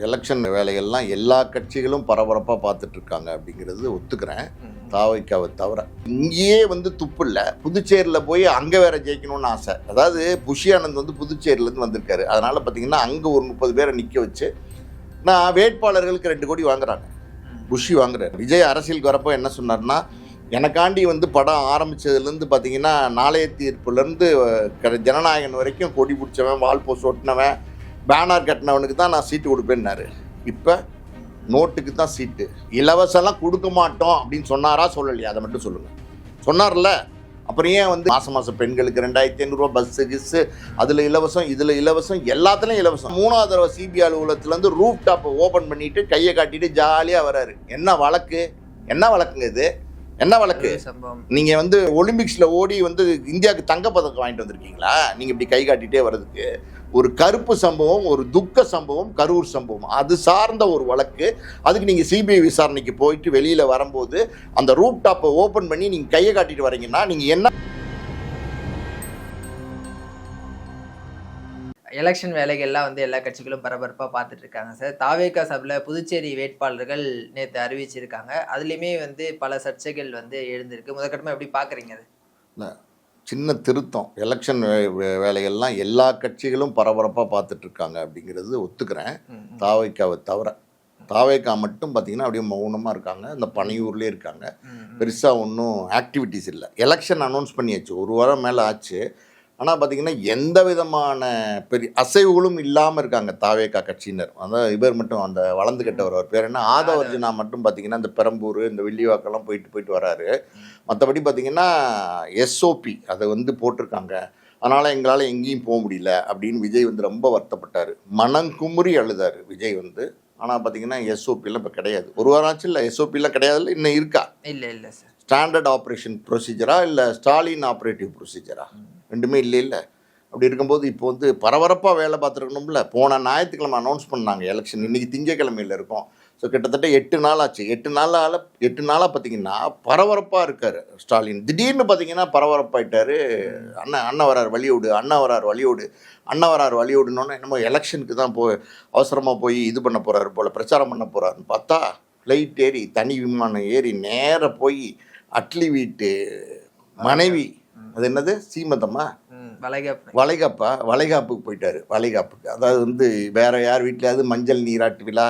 Election வேலைகள்லாம் எல்லா கட்சிகளும் பரபரப்பாக பார்த்துட்டு இருக்காங்க அப்படிங்கிறது ஒத்துக்கிறேன். தாவைக்காவை தவிர இங்கேயே துப்பு இல்லை. புதுச்சேரியில் போய் அங்கே வேற ஜெயிக்கணும்னு ஆசை. அதாவது புஷி ஆனந்த் புதுச்சேரியிலேருந்து வந்திருக்காரு. அதனால் பார்த்தீங்கன்னா அங்கே ஒரு 30 பேரை நிற்க வச்சு நான் வேட்பாளர்களுக்கு 2 கோடி வாங்குறாங்க. புஷி வாங்குறாரு. விஜய் அரசியலுக்கு வரப்போ என்ன சொன்னார்னா, எனக்காண்டி படம் ஆரம்பித்ததுலேருந்து பார்த்தீங்கன்னா நாளைய தீர்ப்புலேருந்து ஜனநாயகன் வரைக்கும் கொடி பிடிச்சவன், வால் போஸ்ட் ஒட்டினவன், பேனர் கட்டினவனுக்கு தான் நான் சீட்டு கொடுப்பேன்னாரு. இப்போ நோட்டுக்கு தான் சீட்டு. இலவசம்லாம் கொடுக்க மாட்டோம் அப்படின்னு சொன்னாரா சொல்லலையா? அதை மட்டும் சொல்லுங்கள். சொன்னார்ல. அப்புறம் ஏன் மாதம் பெண்களுக்கு 2500 பஸ்ஸு கிஸ்ஸு, அதில் இலவசம், இதில் இலவசம், எல்லாத்துலேயும் இலவசம். 3வது தடவை சிபிஐ அலுவலகத்துலேருந்து ரூஃப் டாப்பை ஓப்பன் பண்ணிவிட்டு கையை காட்டிட்டு ஜாலியாக வராரு. என்ன வழக்கு? என்ன வழக்குங்க இது? என்ன வழக்கு? நீங்கள் ஒலிம்பிக்ஸில் ஓடி இந்தியாவுக்கு தங்கப்பதக்கம் வாங்கிட்டு வந்திருக்கீங்களா? நீங்கள் இப்படி கை காட்டிகிட்டே வர்றதுக்கு ஒரு கருப்பு சம்பவம், ஒரு துக்க சம்பவம், கரூர் சம்பவம், அது சார்ந்த ஒரு வழக்கு. அதுக்கு நீங்கள் சிபிஐ விசாரணைக்கு போயிட்டு வெளியில் வரும்போது அந்த ரூப் டாப்பை ஓப்பன் பண்ணி நீங்கள் கையை காட்டிட்டு வரீங்கன்னா நீங்கள் என்ன? எலெக்ஷன் வேலைகள்லாம் எல்லா கட்சிகளும் பரபரப்பாக பார்த்துட்டு இருக்காங்க சார். தாவேகா சபையில் புதுச்சேரி வேட்பாளர்கள் நேற்று அறிவிச்சிருக்காங்க. அதுலேயுமே பல சர்ச்சைகள் எழுந்திருக்கு. முதற்கட்டமாக எப்படி பார்க்குறீங்க அது? இல்லை, சின்ன திருத்தம். எலெக்ஷன் வேலைகள்லாம் எல்லா கட்சிகளும் பரபரப்பாக பார்த்துட்டு இருக்காங்க அப்படிங்கிறது ஒத்துக்கிறேன். தாவைக்காவை தவிர தாவேக்கா மட்டும் பார்த்தீங்கன்னா அப்படியே மௌனமாக இருக்காங்க. அந்த பனையூர்லேயே இருக்காங்க. பெருசாக ஒன்றும் ஆக்டிவிட்டீஸ் இல்லை. எலெக்ஷன் அனௌன்ஸ் பண்ணியாச்சு, 1 வாரம் மேலே ஆச்சு. ஆனால் பார்த்தீங்கன்னா எந்த விதமான பெரிய அசைவுகளும் இல்லாமல் இருக்காங்க தாவேக்கா கட்சியினர். அதான் இவர் மட்டும் அந்த வளர்ந்து கட்டவர், அவர் பேர் என்ன, ஆதவர்ஜுனா மட்டும் பார்த்தீங்கன்னா இந்த பெரம்பூர், இந்த வில்லிவாக்கெல்லாம் போயிட்டு வராரு. மற்றபடி பார்த்தீங்கன்னா எஸ்ஓபி அதை போட்டிருக்காங்க. அதனால் எங்களால் எங்கேயும் போக முடியல அப்படின்னு விஜய் ரொம்ப வருத்தப்பட்டார். மனங்குமுறி அழுதார் விஜய். ஆனால் பார்த்தீங்கன்னா எஸ்ஓபிலாம் இப்போ கிடையாது. 1 வாரம் ஆச்சு. இல்லை, எஸ்ஓபிலாம் கிடையாது. இன்னும் இருக்கா? இல்லை சார். ஸ்டாண்டர்ட் ஆப்ரேஷன் ப்ரொசீஜரா இல்லை ஸ்டாலின் ஆப்ரேட்டிவ் ப்ரொசீஜரா? ரெண்டுமே இல்லை. அப்படி இருக்கும்போது இப்போ பரபரப்பாக வேலை பார்த்துருக்கணும்ல. போன ஞாயிற்றுக்கிழமை அனௌன்ஸ் பண்ணாங்க எலெக்ஷன். இன்றைக்கி திங்கக்கிழமையில் இருக்கும். ஸோ கிட்டத்தட்ட 8 நாள் ஆச்சு. 8 நாளாக பார்த்தீங்கன்னா பரபரப்பாக இருக்கார் ஸ்டாலின். திடீர்னு பார்த்தீங்கன்னா பரபரப்பாயிட்டார். அண்ணன் வரார் வழியோடு, அண்ணன் வரார் வழியோடுனோன்னு என்னமோ எலெக்ஷனுக்கு தான் அவசரமாக போய் இது பண்ண போகிறாரு போல், பிரச்சாரம் பண்ண போகிறாருன்னு பார்த்தா ஃப்ளைட் ஏறி, தனி விமானம் ஏறி நேராக போய் அட்லி மனைவி, அது என்னது, சீமந்தம்மா, வளைகாப்புக்கு போயிட்டார். வளைகாப்புக்கு, அதாவது வேறு யார் வீட்டிலையாவது மஞ்சள் நீராட்டு விழா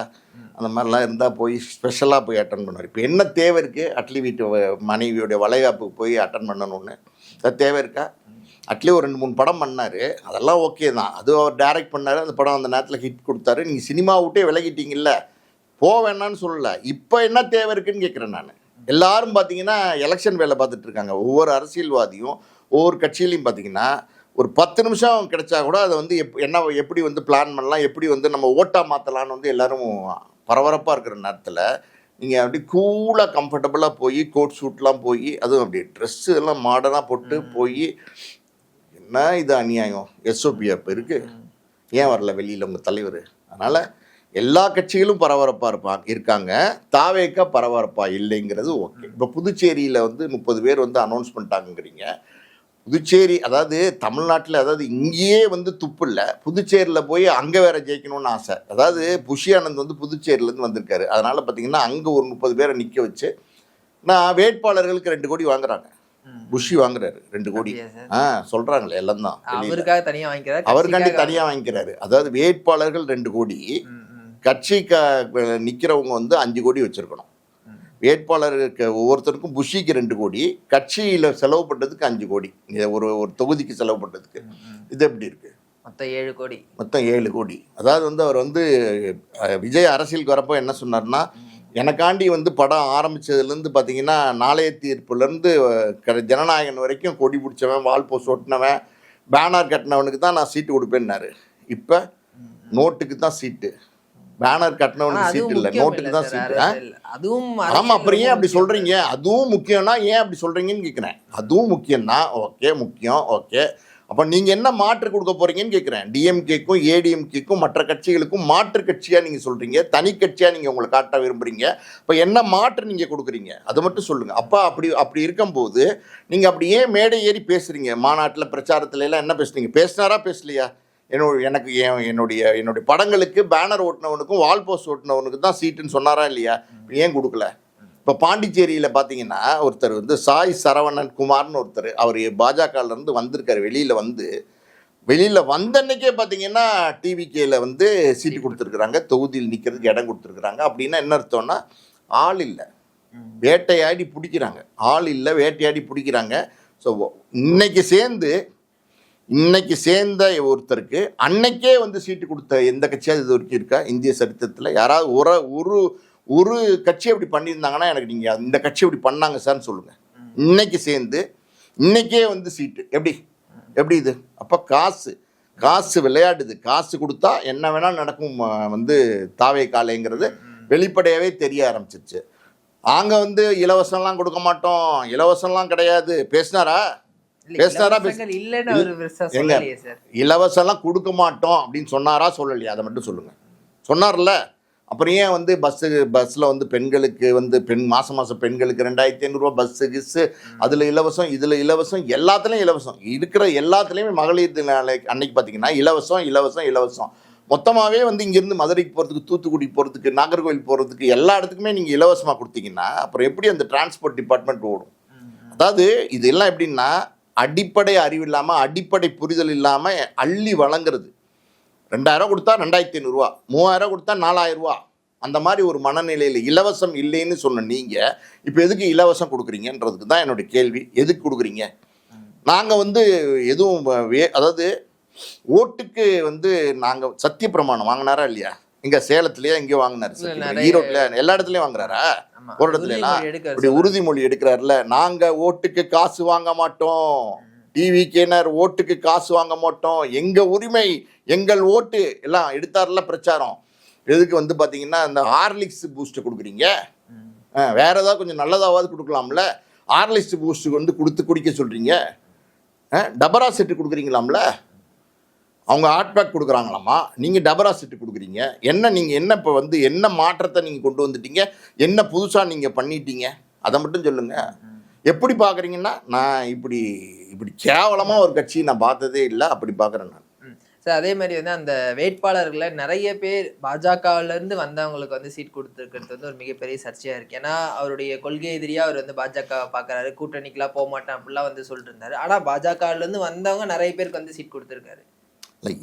அந்த மாதிரிலாம் இருந்தால் போய் ஸ்பெஷலாக போய் அட்டன் பண்ணுவார். இப்போ என்ன தேவை இருக்குது? அட்லி வீட்டு மனைவியோடைய வளைகாப்புக்கு போய் அட்டன் பண்ணணும்னு அது தேவை இருக்கா? அட்லி ஒரு 2-3 படம் பண்ணார். அதெல்லாம் ஓகே தான். அது அவர் டைரக்ட் பண்ணார். அந்த படம் அந்த நேரத்தில் ஹிட் கொடுத்தாரு. நீங்கள் சினிமா விட்டே விலகிட்டீங்கல்ல, வேணான்னு சொல்லலை. இப்போ என்ன தேவை இருக்குன்னு கேட்குறேன் நான். எல்லாரும் பார்த்தீங்கன்னா எலெக்ஷன் வேலை பார்த்துட்டு இருக்காங்க. ஒவ்வொரு அரசியல்வாதியும் ஒவ்வொரு கட்சியிலையும் பார்த்தீங்கன்னா ஒரு 10 நிமிஷம் கிடைச்சா கூட அதை எப்படி பிளான் பண்ணலாம், எப்படி நம்ம ஓட்டாக மாற்றலான்னு எல்லோரும் பரபரப்பாக இருக்கிற நேரத்தில் நீங்கள் அப்படி கூலாக கம்ஃபர்டபுளாக போய் கோட் ஷூட்லாம் போய், அதுவும் அப்படி ட்ரெஸ்ஸு எல்லாம் மாடர்னாக போட்டு போய், என்ன இது அநியாயம்? எஸ்ஓபி அப்போ இருக்குது. ஏன் வரல வெளியில் உங்கள் தலைவர்? அதனால் எல்லா கட்சிகளும் பரபரப்பாக இருக்காங்க. தாவேக்கா பரபரப்பாக இல்லைங்கிறது ஓகே. இப்போ புதுச்சேரியில் 30 பேர் அனௌன்ஸ் பண்ணிட்டாங்கிறீங்க. புதுச்சேரி, அதாவது தமிழ்நாட்டில், அதாவது இங்கேயே துப்பு இல்லை. புதுச்சேரியில் போய் அங்கே வேற ஜெயிக்கணும்னு ஆசை. அதாவது புஷி ஆனந்த் புதுச்சேரியிலேருந்து வந்திருக்காரு. அதனால் பார்த்தீங்கன்னா அங்கே ஒரு 30 பேரை நிற்க வச்சு நான் வேட்பாளர்களுக்கு 2 கோடி வாங்குறாங்க. புஷி வாங்குறாரு 2 கோடி. சொல்கிறாங்களே எல்லாம் தான். அவருக்காண்டி தனியாக வாங்கிக்கிறாரு. அதாவது வேட்பாளர்கள் 2 கோடி, கட்சிக்கு நிற்கிறவங்க 5 கோடி வச்சுருக்கணும். வேட்பாளருக்கு ஒவ்வொருத்தருக்கும் புஷிக்கு 2 கோடி, கட்சியில் செலவு பண்ணுறதுக்கு 5 கோடி, ஒரு தொகுதிக்கு செலவு பண்ணுறதுக்கு. இது எப்படி இருக்குது? மொத்தம் 7 கோடி. அதாவது அவர் விஜய் அரசியலுக்கு வரப்போ என்ன சொன்னார்னா, எனக்காண்டி படம் ஆரம்பித்ததுலேருந்து பார்த்தீங்கன்னா நாளைய தீர்ப்புலேருந்து ஜனநாயகன் வரைக்கும் கொடி பிடிச்சவன், வால் போஸ்ட் ஒட்டினவன், பேனர் கட்டினவனுக்கு தான் நான் சீட்டு கொடுப்பேன்னாரு. இப்போ நோட்டுக்கு தான் சீட்டு. பேனர் கட்டினவனுக்கு சீட்டு இல்லை, நோட்டுக்கு தான் சீட்டு. ஆமாம், அப்புறம் ஏன் அப்படி சொல்கிறீங்க? அதுவும் முக்கியம்னா ஏன் அப்படி சொல்கிறீங்கன்னு கேட்குறேன். அதுவும் முக்கியம்தான், ஓகே, முக்கியம், ஓகே. அப்போ நீங்கள் என்ன மாற்று கொடுக்க போகிறீங்கன்னு கேட்குறேன். டிஎம்கேக்கும் ஏடிஎம்கேக்கும் மற்ற கட்சிகளுக்கும் மாற்று கட்சியாக நீங்கள் சொல்கிறீங்க, தனி கட்சியாக நீங்கள் உங்களை காட்ட விரும்புகிறீங்க. இப்போ என்ன மாற்று நீங்கள் கொடுக்குறீங்க அதை மட்டும் சொல்லுங்கள். அப்போ அப்படி இருக்கும்போது நீங்கள் அப்படி ஏன் மேடை ஏறி பேசுகிறீங்க? மாநாட்டில் பிரச்சாரத்துல எல்லாம் என்ன பேசுகிறீங்க? பேசினாரா பேசலையா? எனக்கு என்னுடைய படங்களுக்கு பேனர் ஓட்டினவனுக்கும் வால் போஸ்ட் ஓட்டினவனுக்கு தான் சீட்டுன்னு சொன்னாரா இல்லையா? ஏன் கொடுக்கல? இப்போ பாண்டிச்சேரியில் பார்த்தீங்கன்னா ஒருத்தர் வந்து சாய் சரவணன் குமார்னு ஒருத்தர், அவர் பாஜகலேருந்து வந்திருக்காரு. வெளியில் வந்த அன்னைக்கே பார்த்தீங்கன்னா டிவிகேல வந்து சீட்டு கொடுத்துருக்குறாங்க, தொகுதியில் நிற்கிறதுக்கு இடம் கொடுத்துருக்குறாங்க. அப்படின்னா என்ன அர்த்தம்னா ஆள் இல்லை, வேட்டையாடி பிடிக்கிறாங்க. ஆள் இல்லை, வேட்டையாடி பிடிக்கிறாங்க. ஸோ இன்னைக்கு சேர்ந்த ஒருத்தருக்கு அன்னைக்கே வந்து சீட்டு கொடுத்த எந்த கட்சியாவது இது வரைக்கும் இருக்கா இந்திய சரித்திரத்தில்? யாராவது ஒரு கட்சி அப்படி பண்ணியிருந்தாங்கன்னா எனக்கு நீங்கள் இந்த கட்சி அப்படி பண்ணாங்க சார்ன்னு சொல்லுங்கள். இன்னைக்கு சேர்ந்து இன்னைக்கே வந்து சீட்டு எப்படி இது? அப்போ காசு விளையாடுது. காசு கொடுத்தா என்ன வேணால் நடக்கும் வந்து தாவே காலைங்கிறது வெளிப்படையாகவே தெரிய ஆரம்பிச்சிருச்சு. நாங்கள் வந்து இலவசம்லாம் கொடுக்க மாட்டோம், இலவசம்லாம் கிடையாது. பேசினாரா? இலவசம்லாம் கொடுக்க மாட்டோம் அப்படின்னு சொன்னாரா சொல்லலையா? அதை மட்டும் சொல்லுங்க. சொன்னார்ல. அப்புறம் ஏன் வந்து பஸ்ஸில் வந்து பெண்களுக்கு வந்து மாதம் பெண்களுக்கு 2500 பஸ்ஸு கிஸ்ஸு, அதில் இலவசம், இதில் இலவசம், எல்லாத்துலேயும் இலவசம். இருக்கிற எல்லாத்துலேயுமே மகளிர் தின அன்னைக்கு பார்த்தீங்கன்னா இலவசம். மொத்தமாகவே வந்து இங்கேருந்து மதுரைக்கு போகிறதுக்கு, தூத்துக்குடி போகிறதுக்கு, நாகர்கோவில் போகிறதுக்கு எல்லா இடத்துக்குமே நீங்கள் இலவசமாக கொடுத்தீங்கன்னா அப்புறம் எப்படி அந்த டிரான்ஸ்போர்ட் டிபார்ட்மெண்ட் ஓடும்? அதாவது இதெல்லாம் எப்படின்னா அடிப்படை அறிவு இல்லாமல், அடிப்படை புரிதல் இல்லாமல் அள்ளி வழங்குறது. 2000 கொடுத்தா 2500, 3000 கொடுத்தா 4000, அந்த மாதிரி ஒரு மனநிலையில் இலவசம் இல்லைன்னு சொன்ன நீங்கள் இப்போ எதுக்கு இலவசம் கொடுக்குறீங்கன்றதுக்கு தான் என்னுடைய கேள்வி. எதுக்கு கொடுக்குறீங்க? நாங்கள் வந்து எதுவும் அதாவது ஓட்டுக்கு வந்து நாங்கள் சத்திய பிரமாணம் வாங்கினாரா இல்லையா? இங்கே சேலத்துலேயே எங்கேயோ வாங்கினாரு, ஈரோட்டில், எல்லா இடத்துலையும் வாங்குறாரா? ஒரு இடத்துலலாம் இப்படி உறுதிமொழி எடுக்கிறாருல, நாங்கள் ஓட்டுக்கு காசு வாங்க மாட்டோம், டிவிகேனர் ஓட்டுக்கு காசு வாங்க மாட்டோம், எங்கள் உரிமை, எங்கள் ஓட்டு எல்லாம் எடுத்தார்ல பிரச்சாரம். எதுக்கு வந்து பார்த்தீங்கன்னா இந்த ஹார்லிக்ஸ் பூஸ்ட்டு கொடுக்குறீங்க? வேற ஏதாவது கொஞ்சம் நல்லதாவது கொடுக்கலாம்ல. ஹார்லிக்ஸ் பூஸ்ட்டு வந்து கொடுத்து குடிக்க சொல்கிறீங்க. டபரா செட்டு கொடுக்குறீங்களாம்ல. அவங்க ஹாட் பேக் கொடுக்குறாங்களாம்மா, நீங்கள் டபரா செட்டு கொடுக்குறீங்க. நீங்கள் என்ன இப்போ வந்து என்ன மாற்றத்தை நீங்கள் கொண்டு வந்துட்டீங்க? என்ன புதுசாக நீங்கள் பண்ணிட்டீங்க? அதை மட்டும் சொல்லுங்கள். எப்படி பார்க்குறீங்கன்னா, நான் இப்படி கேவலமாக ஒரு கட்சி நான் பார்த்ததே இல்லை, அப்படி பார்க்குறேன் நான். சார் அதே மாதிரி வந்து அந்த வேட்பாளர்களை நிறைய பேர் பாஜகவிலேருந்து வந்தவங்களுக்கு வந்து சீட் கொடுத்துருக்கிறது வந்து ஒரு மிகப்பெரிய சர்ச்சையாக இருக்குது. ஏன்னா அவருடைய கொள்கை எதிரியாக அவர் வந்து பாஜகவை பார்க்குறாரு, கூட்டணிக்கெலாம் போக மாட்டேன் அப்படிலாம் வந்து சொல்லிட்டு இருந்தாரு. ஆனால் பாஜகவிலேருந்து வந்தவங்க நிறைய பேருக்கு வந்து சீட் கொடுத்துருக்காரு.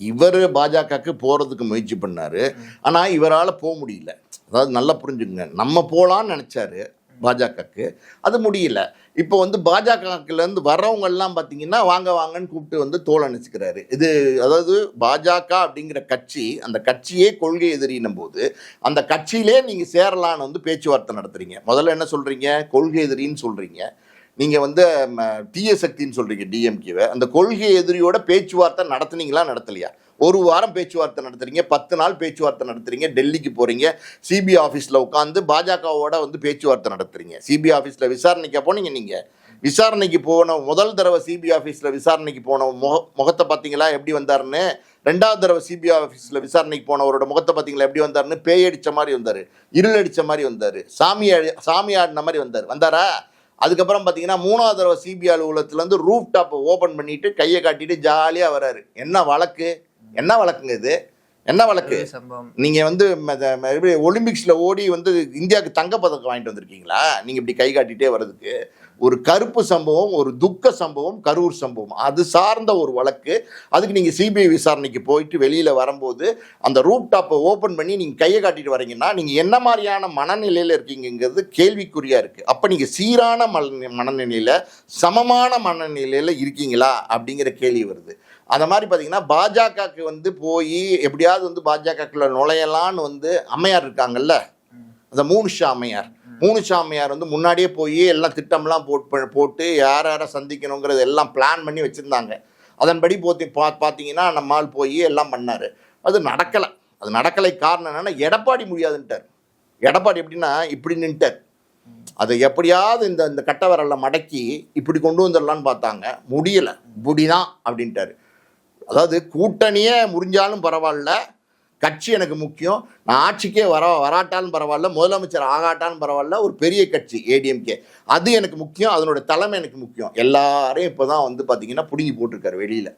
இவர் பாஜகவுக்கு போகிறதுக்கு முயற்சி பண்ணார், ஆனால் இவரால் போக முடியல. அதாவது நல்லா புரிஞ்சுங்க, நம்ம போகலான்னு நினச்சாரு பாஜகவுக்கு, அது முடியல. இப்போ வந்து பாஜகலேருந்து வர்றவங்கெல்லாம் பார்த்தீங்கன்னா வாங்கன்னு கூப்பிட்டு வந்து தோல் அணைச்சிக்கிறாரு. இது அதாவது பாஜக அப்படிங்கிற கட்சி, அந்த கட்சியே கொள்கை எதிரின்னும் போது அந்த கட்சியிலே நீங்கள் சேரலான்னு வந்து பேச்சுவார்த்தை நடத்துகிறீங்க. முதல்ல என்ன சொல்கிறீங்க? கொள்கை எதிரின்னு சொல்கிறீங்க. நீங்கள் வந்து தீய சக்தின்னு சொல்கிறீங்க டிஎம்கேவை. அந்த கொள்கை எதிரியோட பேச்சுவார்த்தை நடத்துனீங்களா நடத்தலையா? ஒரு வாரம் பேச்சுவார்த்தை நடத்துறீங்க, 10 நாள் பேச்சுவார்த்தை நடத்துறீங்க, டெல்லிக்கு போகிறீங்க, சிபிஐ ஆஃபீஸில் உட்காந்து பாஜகவோட வந்து பேச்சுவார்த்தை நடத்துறீங்க. சிபிஐ ஆஃபீஸில் விசாரணைக்கு போனீங்க. நீங்கள் விசாரணைக்கு போன முதல் தடவை சிபிஐ ஆஃபீஸில் விசாரணைக்கு போன முகத்தை பார்த்தீங்களா எப்படி வந்தாருன்னு? 2வது தடவை சிபிஐ ஆஃபீஸில் விசாரணைக்கு போனவரோட முகத்தை பார்த்தீங்களா எப்படி வந்தாருன்னு? பேய் அடித்த மாதிரி வந்தார், இருள் அடித்த மாதிரி வந்தார், சாமி ஆடின மாதிரி வந்தாரா? அதுக்கப்புறம் பார்த்தீங்கன்னா 3வது தடவை சிபிஐ அலுவலகத்துலேருந்து ரூஃப் டாப்பை ஓப்பன் பண்ணிட்டு கையை காட்டிட்டு ஜாலியாக வராரு. என்ன வழக்குங்க இது? என்ன வழக்கு? நீங்கள் வந்து ஒலிம்பிக்ஸில் ஓடி வந்து இந்தியாவுக்கு தங்கப்பதக்கம் வாங்கிட்டு வந்திருக்கீங்களா? நீங்கள் இப்படி கை காட்டிகிட்டே வர்றதுக்கு ஒரு கருப்பு சம்பவம், ஒரு துக்க சம்பவம், கரூர் சம்பவம், அது சார்ந்த ஒரு வழக்கு. அதுக்கு நீங்கள் சிபிஐ விசாரணைக்கு போயிட்டு வெளியில் வரும்போது அந்த ரூப் டாப்பை ஓப்பன் பண்ணி நீங்கள் கையை காட்டிட்டு வரீங்கன்னா நீங்கள் என்ன மாதிரியான மனநிலையில் இருக்கீங்கிறது கேள்விக்குறியாக இருக்குது. அப்போ நீங்கள் சீரான மனநிலையில், சமமான மனநிலையில் இருக்கீங்களா அப்படிங்கிற கேள்வி வருது. அந்த மாதிரி பார்த்தீங்கன்னா பாஜகவுக்கு வந்து போய் எப்படியாவது வந்து பாஜகக்குள்ள நுழையலான்னு வந்து அம்மையார் இருக்காங்கல்ல, அந்த மூணுஷா அம்மையார் வந்து முன்னாடியே போய் எல்லாம் திட்டம்லாம் போட்டு யாரை சந்திக்கணுங்கிறது எல்லாம் பிளான் பண்ணி வச்சுருந்தாங்க. அதன்படி பார்த்தீங்கன்னா நம்மால் போய் எல்லாம் பண்ணார். அது நடக்கலை. காரணம் என்னென்னா எடப்பாடி முடியாதுன்ட்டார். எடப்பாடி எப்படின்னா இப்படி நின்ட்டார். அதை எப்படியாவது இந்த கட்ட விரல்ல மடக்கி இப்படி கொண்டு வந்துடலான்னு பார்த்தாங்க, முடியலை, இப்படிதான் அப்படின்ட்டாரு. அதாவது கூட்டணியே முறிஞ்சாலும் பரவாயில்ல, கட்சி எனக்கு முக்கியம், நான் ஆட்சிக்கே வராட்டாலும் பரவாயில்ல, முதலமைச்சர் ஆகாட்டாலும் பரவாயில்ல, ஒரு பெரிய கட்சி ஏடிஎம்கே அது எனக்கு முக்கியம், அதனோட தலைமை எனக்கு முக்கியம். எல்லாரையும் இப்போ தான் வந்து பார்த்தீங்கன்னா பிடுங்கி போட்டிருக்காரு வெளியில்.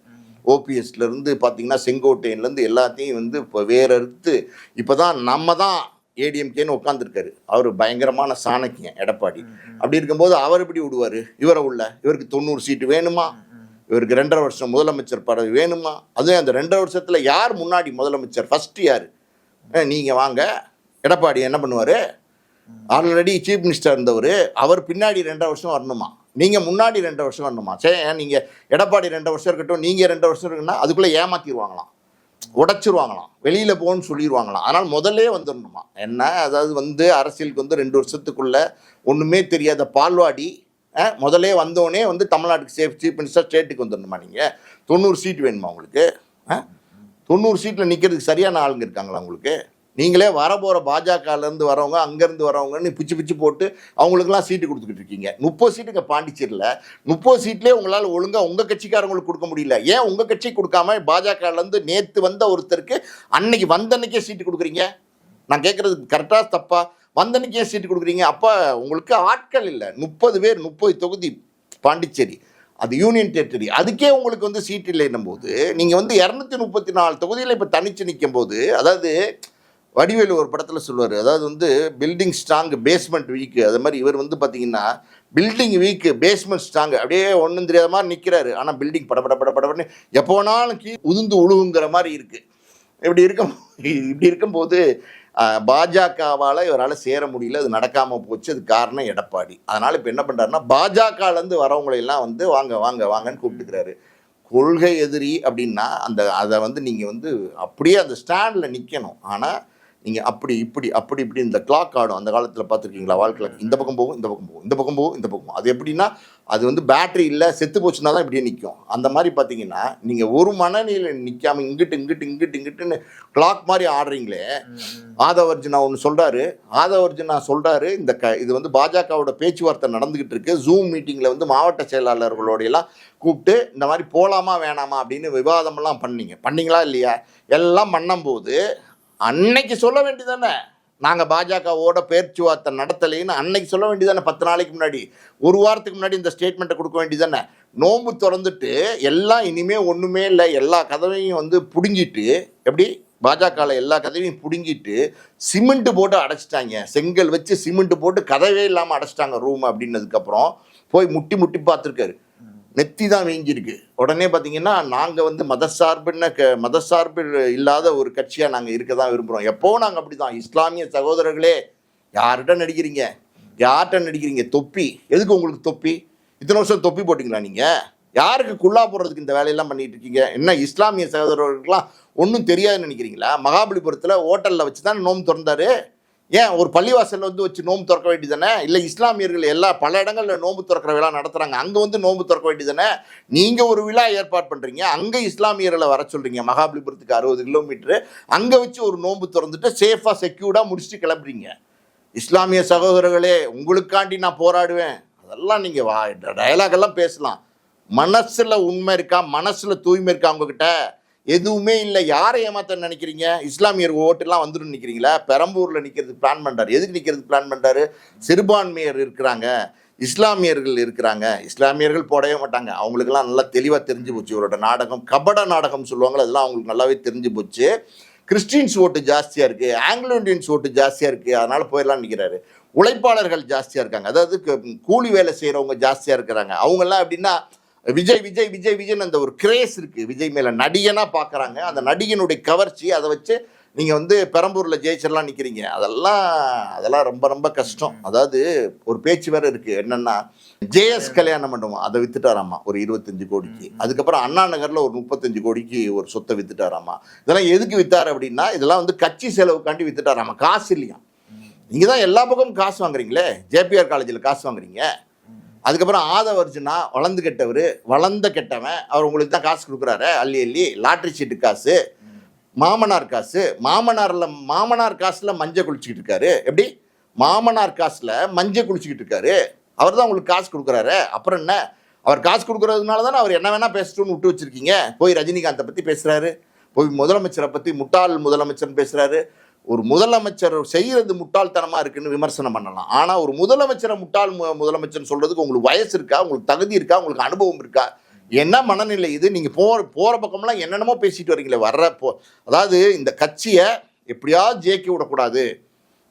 ஓபிஎஸ்லேருந்து பார்த்தீங்கன்னா செங்கோட்டையன்லேருந்து எல்லாத்தையும் வந்து இப்போ வேறறுத்து இப்போ தான் நம்ம தான் ஏடிஎம்கேன்னு உட்காந்துருக்காரு. அவர் பயங்கரமான சாணக்கியம் எடப்பாடி. அப்படி இருக்கும்போது அவர் எப்படி விடுவார் இவரை உள்ள? இவருக்கு 90 சீட்டு வேணுமா? இவருக்கு 2.5 வருஷம் முதலமைச்சர் பதவி வேணுமா? அதுவும் அந்த 2.5 வருஷத்தில் யார் முன்னாடி முதலமைச்சர்? ஃபஸ்ட்டு யார்? நீங்கள் வாங்க. எடப்பாடி என்ன பண்ணுவார்? ஆல்ரெடி சீஃப் மினிஸ்டர் இருந்தவர், அவர் பின்னாடி 2.5 வருஷம் வரணுமா? நீங்கள் முன்னாடி 2.5 வருஷம் வரணுமா? சரி, நீங்கள் எடப்பாடி 2.5 வருஷம் இருக்கட்டும், நீங்கள் 2.5 வருஷம் இருக்குன்னா அதுக்குள்ளே ஏமாற்றிடுவாங்களாம், உடைச்சிருவாங்களாம், வெளியில் போகணும்னு சொல்லிடுவாங்களாம். அதனால் முதல்லே வந்துடணுமா? என்ன அதாவது வந்து அரசியலுக்கு வந்து 2 வருஷத்துக்குள்ளே ஒன்றுமே தெரியாத பால்வாடி முதலே வந்தோடனே வந்து தமிழ்நாட்டுக்கு சீஃப் மினிஸ்டர் ஸ்டேட்டுக்கு வந்துடணுமா? நீங்கள் 90 சீட் வேணுமா உங்களுக்கு? 90 சீட்டில் நிற்கிறதுக்கு சரியான ஆளுங்க இருக்காங்களா உங்களுக்கு? நீங்களே வரப்போகிற பாஜகலேருந்து வரவங்க, அங்கேருந்து வரவங்கன்னு பிச்சு பிச்சு போட்டு அவங்களுக்குலாம் சீட்டு கொடுத்துக்கிட்டு இருக்கீங்க. 30 சீட்டுக்கு பாண்டிச்சேரியில் 30 சீட்லேயே உங்களால் ஒழுங்காக உங்கள் கட்சிக்காரங்களுக்கு கொடுக்க முடியல. ஏன் உங்கள் கட்சி கொடுக்காம பாஜகலேருந்து நேற்று வந்த ஒருத்தருக்கு அன்னைக்கு வந்தன்னைக்கே சீட்டு கொடுக்குறீங்க? நான் கேட்குறது கரெக்டாக தப்பா? வந்தன்னைக்கே சீட்டு கொடுக்குறீங்க. அப்போ உங்களுக்கு ஆட்கள் இல்லை. 30 பேர், 30 தொகுதி பாண்டிச்சேரி, அது யூனியன் டெரிட்டரி, அதுக்கே உங்களுக்கு வந்து சீட் இல்லைன்னும் போது நீங்கள் வந்து 234 தொகுதியில் இப்போ தனித்து நிற்கும் போது, அதாவது வடிவேலு ஒரு படத்தில் சொல்லுவார், அதாவது வந்து பில்டிங் ஸ்ட்ராங் பேஸ்மெண்ட் வீக்கு, அது மாதிரி இவர் வந்து பார்த்தீங்கன்னா பில்டிங் வீக்கு பேஸ்மெண்ட் ஸ்ட்ராங், அப்படியே ஒன்றும் தெரியாத மாதிரி நிற்கிறாரு. ஆனால் பில்டிங் படப்படன்னு எப்போ வேணாலும் உதுந்து உழுவுங்கிற மாதிரி இருக்குது. இப்படி இருக்கும்போது பாஜகவால் இவரால் சேர முடியல, அது நடக்காமல் போச்சு. அது காரணம் எடப்பாடி. அதனால் இப்போ என்ன பண்ணுறாருன்னா பாஜகலேருந்து வரவங்களையெல்லாம் வந்து வாங்க வாங்க வாங்கன்னு கூப்பிட்டுக்கிறாரு. கொள்கை எதிரி அப்படின்னா அதை வந்து நீங்கள் வந்து அப்படியே அந்த ஸ்டாண்டில் நிற்கணும். ஆனால் நீங்கள் அப்படி இந்த கிளாக் ஆடும். அந்த காலத்தில் பார்த்துருக்கீங்களா? வாழ்க்கையில் இந்த பக்கம் போகும், இந்த பக்கம் போகும், இந்த பக்கம் போகும், இந்த பக்கம் போகும். அது எப்படின்னா அது வந்து பேட்டரி இல்லை, செத்து போச்சுன்னா தான் இப்படியே நிற்கும். அந்த மாதிரி பார்த்தீங்கன்னா நீங்கள் ஒரு மனநிலையில் நிற்காமல் இங்கிட்டுன்னு கிளாக் மாதிரி ஆடுறீங்களே. ஆதவர்ஜுனா ஒன்று சொல்கிறாரு. ஆதவர்ஜுனா சொல்கிறாரு, இது வந்து பாஜகவோட பேச்சுவார்த்தை நடந்துக்கிட்டு இருக்கு. ஜூம் மீட்டிங்கில் வந்து மாவட்ட செயலாளர்களோடையெல்லாம் கூப்பிட்டு இந்த மாதிரி போகலாமா வேணாமா அப்படின்னு விவாதமெல்லாம் பண்ணீங்களா இல்லையா? எல்லாம் பண்ணும்போது அன்னைக்கு சொல்ல வேண்டியதானே, நாங்கள் பாஜகவோட பேச்சுவார்த்தை நடத்தலைன்னு அன்னைக்கு சொல்ல வேண்டியதானே. 10 நாளைக்கு முன்னாடி, ஒரு வாரத்துக்கு முன்னாடி இந்த ஸ்டேட்மெண்ட்டை கொடுக்க வேண்டியதானே. நோம்பு திறந்துட்டு எல்லாம் இனிமேல் ஒன்றுமே இல்லை, எல்லா கதவையும் வந்து பிடுங்கிட்டு, எப்படி பாஜகவில் எல்லா கதவையும் பிடுங்கிட்டு சிமெண்ட்டு போட்டு அடைச்சிட்டாங்க, செங்கல் வச்சு சிமெண்ட்டு போட்டு கதவே இல்லாமல் அடைச்சிட்டாங்க ரூம் அப்படின்னதுக்கப்புறம் போய் முட்டி பார்த்துருக்காரு. நெத்தி தான் வீங்கிருக்கு. உடனே பார்த்தீங்கன்னா நாங்கள் வந்து மதசார்பு இல்லாத ஒரு கட்சியாக நாங்கள் இருக்க தான் விரும்புகிறோம். எப்போவும் நாங்கள் அப்படி தான். இஸ்லாமிய சகோதரர்களே, யார்கிட்ட நடிக்கிறீங்க? தொப்பி எதுக்கு உங்களுக்கு? தொப்பி இத்தனை வருஷம் தொப்பி போட்டிங்களா நீங்கள்? யாருக்கு குள்ளா போடுறதுக்கு இந்த வேலையெல்லாம் பண்ணிட்டு இருக்கீங்க? என்ன இஸ்லாமிய சகோதரர்களுக்கெல்லாம் ஒன்றும் தெரியாதுன்னு நினைக்கிறீங்களா? மகாபலிபுரத்தில் ஹோட்டலில் வச்சு தான் நோம்பு திறந்தாரு. ஏன் ஒரு பள்ளிவாசலில் வந்து வச்சு நோம்பு திறக்க வேண்டியதானே? இல்லை இஸ்லாமியர்கள் பல இடங்களில் நோம்பு திறக்கிற விழா நடத்துகிறாங்க, அங்கே வந்து நோம்பு திறக்க வேண்டியதானே? நீங்கள் ஒரு விழா ஏற்பாடு பண்ணுறீங்க, அங்கே இஸ்லாமியர்களை வர சொல்கிறீங்க. மகாபலிபுரத்துக்கு 60 கிலோமீட்டரு, அங்கே வச்சு ஒரு நோம்பு திறந்துட்டு சேஃபாக செக்யூர்டாக முடிச்சுட்டு கிளம்புறீங்க. இஸ்லாமிய சகோதரர்களே, உங்களுக்காண்டி நான் போராடுவேன், அதெல்லாம் நீங்கள் டயலாகெல்லாம் பேசலாம். மனசில் உண்மை இருக்கா? மனசில் தூய்மை இருக்கா உங்ககிட்ட? எதுவுமே இல்லை. யாரை ஏமாத்த நினைக்கிறீங்க? இஸ்லாமியர் ஓட்டுலாம் வந்துடும் நினைக்கிறீங்களா? பெரம்பூரில் நிற்கிறதுக்கு பிளான் பண்ணுறாரு. எதுக்கு நிற்கிறதுக்கு பிளான் பண்ணுறாரு? சிறுபான்மையர் இருக்கிறாங்க, இஸ்லாமியர்கள் இருக்கிறாங்க. இஸ்லாமியர்கள் போடவே மாட்டாங்க. அவங்களுக்கெல்லாம் நல்லா தெளிவாக தெரிஞ்சு போச்சு. இவரோட நாடகம் கபட நாடகம் சொல்லுவாங்களோ, அதெல்லாம் அவங்களுக்கு நல்லாவே தெரிஞ்சு போச்சு. கிறிஸ்டின்ஸ் ஓட்டு ஜாஸ்தியாக இருக்குது, ஆங்கிலோ இண்டியன்ஸ் ஓட்டு ஜாஸ்தியாக இருக்குது, அதனால் போயிடலாம் நிற்கிறாரு. உழைப்பாளர்கள் ஜாஸ்தியாக இருக்காங்க, அதாவது கூலி வேலை செய்கிறவங்க ஜாஸ்தியாக இருக்கிறாங்க. அவங்கெல்லாம் எப்படின்னா விஜய்னு அந்த ஒரு கிரேஸ் இருக்குது. விஜய் மேலே நடிகனாக பார்க்குறாங்க. அந்த நடிகனுடைய கவர்ச்சி, அதை வச்சு நீங்கள் வந்து பெரம்பூரில் ஜெயிச்சிடலாம் நிற்கிறீங்க. அதெல்லாம் ரொம்ப ரொம்ப கஷ்டம். அதாவது ஒரு பேச்சு வேறு இருக்குது. என்னென்னா, ஜேஎஸ் கல்யாண மண்டபம் அதை விற்றுட்டாராமா ஒரு 25 கோடிக்கு. அதுக்கப்புறம் அண்ணா நகரில் ஒரு 35 கோடிக்கு ஒரு சொத்தை விற்றுட்டாராமா. இதெல்லாம் எதுக்கு விற்றார் அப்படின்னா, இதெல்லாம் வந்து கட்சி செலவுக்காண்டி விற்றுட்டாராமா. காசு இல்லையா? நீங்கள் தான் எல்லா பக்கமும் காசு வாங்குறீங்களே. ஜேபிஆர் காலேஜில் காசு வாங்குறீங்க. அதுக்கப்புறம் ஆதவர்ஜுனா வளர்ந்த கெட்டவன், அவர் உங்களுக்கு தான் காசு கொடுக்குறாரு, அள்ளி லாட்ரி சீட்டு காசு, மாமனார் காசு. மாமனார் காசில் மஞ்சள் குளிச்சுக்கிட்டு இருக்காரு. எப்படி? மாமனார் காசில் மஞ்சள் குளிச்சுக்கிட்டு இருக்காரு. அவர் தான் உங்களுக்கு காசு கொடுக்குறாரு. அப்புறம் என்ன? அவர் காசு கொடுக்குறதுனால தானே அவர் என்ன வேணால் பேசட்டும்னு விட்டு வச்சுருக்கீங்க. போய் ரஜினிகாந்தை பற்றி பேசுகிறாரு, போய் முதலமைச்சரை பற்றி முட்டாள் முதலமைச்சர்னு பேசுகிறாரு. ஒரு முதலமைச்சர் செய்கிறது முட்டாள்தனமாக இருக்குன்னு விமர்சனம் பண்ணலாம். ஆனால் ஒரு முதலமைச்சரை முதலமைச்சர்னு சொல்கிறதுக்கு உங்களுக்கு வயசு இருக்கா? உங்களுக்கு தகுதி இருக்கா? உங்களுக்கு அனுபவம் இருக்கா? என்ன மனநிலை இது? நீங்கள் போகிற பக்கம்லாம் என்னென்னமோ பேசிட்டு வரீங்களே அதாவது இந்த கட்சியை எப்படியாவது ஜெயிக்க விடக்கூடாது,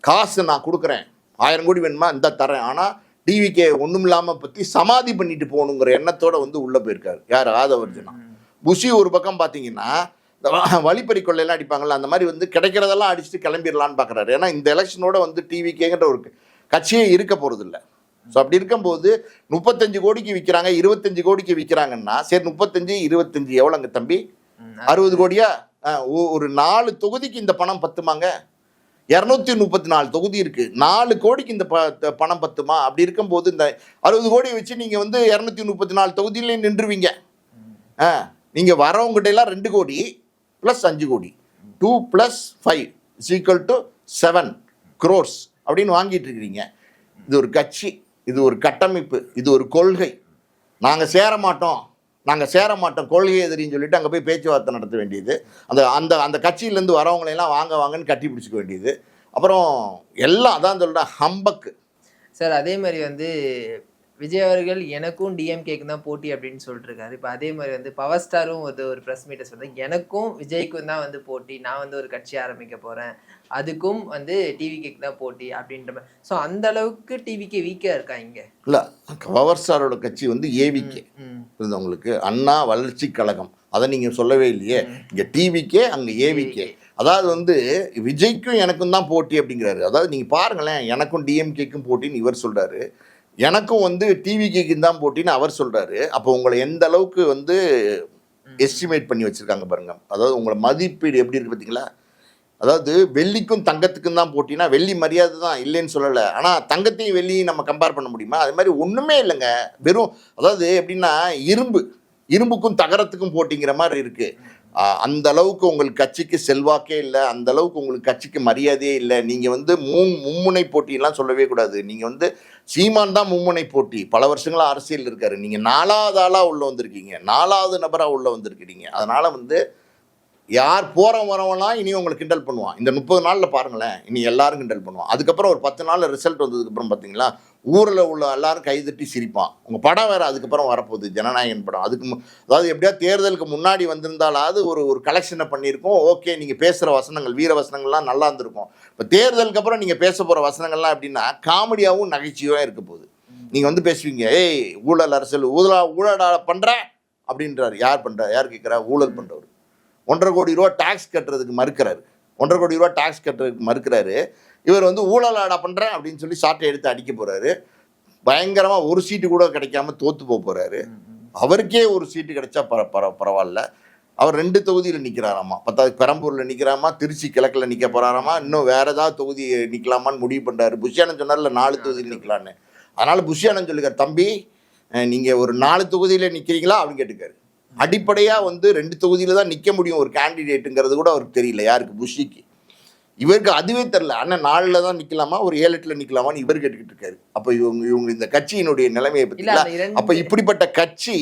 காசு நான் கொடுக்குறேன், 1000 கோடி வேணுமா இந்த தரேன், ஆனால் டிவிக்கே ஒன்றும் இல்லாமல் பற்றி சமாதி பண்ணிட்டு போகணுங்கிற எண்ணத்தோட வந்து உள்ளே போயிருக்காரு. யார்? ஆதவர்ஜுனா. புஷி ஒரு பக்கம் பார்த்தீங்கன்னா வழிப்பறி கொள்ளையெல்லாம் அடிப்பாங்கள்ல, அந்த மாதிரி வந்து கிடைக்கிறதெல்லாம் அடிச்சுட்டு கிளம்பிடலான்னு பார்க்குறாரு. ஏன்னா இந்த எலெக்ஷனோட வந்து டிவிக்கேங்கிற ஒரு கட்சியே இருக்க போகிறது இல்லை. ஸோ அப்படி இருக்கும்போது 35 கோடிக்கு விற்கிறாங்க, 25 கோடிக்கு விற்கிறாங்கன்னா சரி 35 25 எவ்வளோங்க தம்பி? 60 கோடியா? ஒரு 4 தொகுதிக்கு இந்த பணம் பத்துமாங்க? 234 தொகுதி இருக்கு, 4 கோடிக்கு இந்த பணம் பத்துமா? அப்படி இருக்கும்போது இந்த 60 கோடியை வச்சு நீங்கள் வந்து 234 தொகுதியிலே நின்றுவீங்க. நீங்கள் வரவங்ககிட்ட எல்லாம் 2 கோடி ப்ளஸ் 5 கோடி 2 + 5 = 7 crores அப்படின்னு வாங்கிட்டு இருக்கிறீங்க. இது ஒரு கட்சி, இது ஒரு கட்டமைப்பு, இது ஒரு கொள்கை. நாங்கள் சேர மாட்டோம் கொள்கை எதிரின்னு சொல்லிட்டு அங்கே போய் பேச்சுவார்த்தை நடத்த வேண்டியது, அந்த கட்சியிலேருந்து வரவங்களையெல்லாம் வாங்கன்னு கட்டி பிடிச்சிக்க வேண்டியது. அப்புறம் எல்லாம் அதான் சொல்கிறேன், ஹம்பக்கு சார். அதே மாதிரி வந்து விஜய் அவர்கள் எனக்கும் டிஎம்கேக்கு தான் போட்டி அப்படின்னு சொல்லிட்டு இருக்காரு. இப்போ அதே மாதிரி வந்து பவர் ஸ்டாரும் ஒரு ப்ரெஸ் மீட்டை சொல்றேன், எனக்கும் விஜய்க்கும் தான் வந்து போட்டி, நான் வந்து ஒரு கட்சி ஆரம்பிக்க போறேன், அதுக்கும் வந்து டிவிகேக்கு தான் போட்டி அப்படின்ற மாதிரி. ஸோ அந்த அளவுக்கு டிவிகே வீக்காக இருக்கா இங்கே? இல்லை, பவர் ஸ்டாரோட கட்சி வந்து ஏவிகே இருந்தவங்களுக்கு அண்ணா வளர்ச்சி கழகம், அதை நீங்கள் சொல்லவே இல்லையே. இங்கே டிவிகே, அங்கே ஏவிகே. அதாவது வந்து விஜய்க்கும் எனக்கும் தான் போட்டி அப்படிங்கிறாரு. அதாவது நீங்கள் பாருங்களேன், எனக்கும் டிஎம்கேக்கும் போட்டின்னு இவர் சொல்கிறாரு, எனக்கும் வந்து டிவிகேக்கு தான் போட்டின்னு அவர் சொல்கிறாரு. அப்போ உங்களை எந்த அளவுக்கு வந்து எஸ்டிமேட் பண்ணி வச்சுருக்காங்க பாருங்க. அதாவது உங்களை மதிப்பீடு எப்படி இருக்குது பார்த்தீங்களா? அதாவது வெள்ளிக்கும் தங்கத்துக்கும் தான் போட்டினா வெள்ளி மரியாதை தான், இல்லைன்னு சொல்லலை. ஆனால் தங்கத்தையும் வெள்ளியும் நம்ம கம்பேர் பண்ண முடியுமா? அது மாதிரி ஒன்றுமே இல்லைங்க. வெறும் அதாவது எப்படின்னா இரும்புக்கும் தகரத்துக்கும் போட்டிங்கிற மாதிரி இருக்குது. அந்த அளவுக்கு உங்களுக்கு கட்சிக்கு செல்வாக்கே இல்லை, அந்த அளவுக்கு உங்களுக்கு கட்சிக்கு மரியாதையே இல்லை. நீங்கள் வந்து மும்முனை போட்டியெல்லாம் சொல்லவே கூடாது. நீங்கள் வந்து சீமான் தான் மும்முனை போட்டி, பல வருஷங்களாக அரசியல் இருக்காரு. நீங்கள் 4வது ஆளாக உள்ளே வந்திருக்கீங்க, 4வது நபராக உள்ளே வந்திருக்கிறீங்க. அதனால் வந்து யார் வரவெல்லாம் இனி உங்களை கிண்டல் பண்ணுவான். இந்த 30 நாளில் பாருங்களேன், இனி எல்லாரும் கிண்டல் பண்ணுவான். அதுக்கப்புறம் ஒரு 10 நாள் ரிசல்ட் வந்ததுக்கப்புறம் பார்த்தீங்களா, ஊரில் உள்ள எல்லாரும் கைதட்டி சிரிப்பான். உங்கள் படம் வேறு அதுக்கப்புறம் வரப்போகுது, ஜனநாயகன் படம். அதாவது எப்படியா தேர்தலுக்கு முன்னாடி வந்திருந்தாலாவது ஒரு கலெக்ஷனை பண்ணியிருக்கோம். ஓகே, நீங்கள் பேசுகிற வசனங்கள், வீர வசனங்கள்லாம் நல்லா இருந்திருக்கும். இப்போ தேர்தலுக்கு அப்புறம் நீங்கள் பேச போகிற வசனங்கள்லாம் எப்படின்னா காமெடியாகவும் நகைச்சுவையாக இருக்க போகுது. நீங்கள் வந்து பேசுவீங்க, ஏய் ஊழல் அரசியல் ஊழல் பண்ணுற அப்படின்றாரு. யார் பண்ணுறா? யார் கேட்குறா? ஊழல் பண்ணுறவர் 1.5 கோடி ரூபா டேக்ஸ் கட்டுறதுக்கு மறுக்கிறாரு. 1.5 கோடி ரூபா டேக்ஸ் கட்டுறதுக்கு மறுக்கிறாரு. இவர் வந்து ஊழலாடா பண்ணுறேன் அப்படின்னு சொல்லி சாட்டை எடுத்து அடிக்க போகிறாரு. பயங்கரமாக ஒரு சீட்டு கூட கிடைக்காம தோற்று போகிறாரு. அவருக்கே ஒரு சீட்டு கிடைச்சா பரவாயில்ல. அவர் 2 தொகுதியில் நிற்கிறாராமா. 10வது பெரம்பூரில் நிற்கிறாமா, திருச்சி கிழக்கில் நிற்க போகிறாராமா, இன்னும் வேறு ஏதாவது தொகுதி நிற்கலாமான்னு முடிவு பண்ணுறாரு. புஷியானன் சொன்னார்ல 4 தொகுதியில் நிற்கலான்னு. அதனால் புஷியானன் சொல்லிக்கார், தம்பி நீங்கள் ஒரு 4 தொகுதியில் நிற்கிறீங்களா அப்படின்னு கேட்டுக்காரு. அடிப்படையாக வந்து 2 தொகுதியில் தான் நிற்க முடியும் ஒரு கேண்டிடேட்டுங்கிறது கூட அவருக்கு தெரியல. யாருக்கு? புஷிக்கு. இவருக்கு அதுவே தெரில. அண்ணன் 4ல் தான் நிற்கலாமா, ஒரு 7-8ல் நிற்கலாமான்னு இவர் கேட்டுக்கிட்டு இருக்காரு. அப்போ இவங்க இந்த கட்சியினுடைய நிலைமையை பற்றிங்களா? அப்போ இப்படிப்பட்ட கட்சி,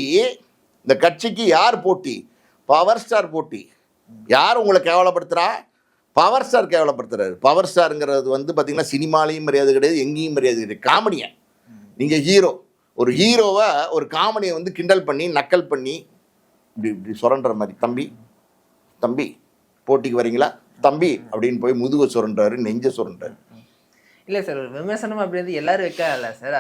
இந்த கட்சிக்கு யார் போட்டி? பவர் ஸ்டார் போட்டி. யார் உங்களை கேவலப்படுத்துகிறா? பவர் ஸ்டார் கேவலப்படுத்துறாரு. பவர் ஸ்டாருங்கிறது வந்து பார்த்தீங்கன்னா சினிமாலையும் மரியாதை கிடையாது, எங்கேயும் மரியாதை கிடையாது. காமெடியன். நீங்கள் ஹீரோ, ஒரு ஹீரோவை ஒரு காமெடியை வந்து கிண்டல் பண்ணி நக்கல் பண்ணி இப்படி சுரண்டுற மாதிரி, தம்பி போட்டிக்கு வரீங்களா தம்பி அப்படின்னு போய் முதுக சுரண்டாரு, நெஞ்ச சுரண்டாரு. இல்லை சார், ஒரு விமர்சனம் அப்படி வந்து எல்லாரும் வைக்கல சார்.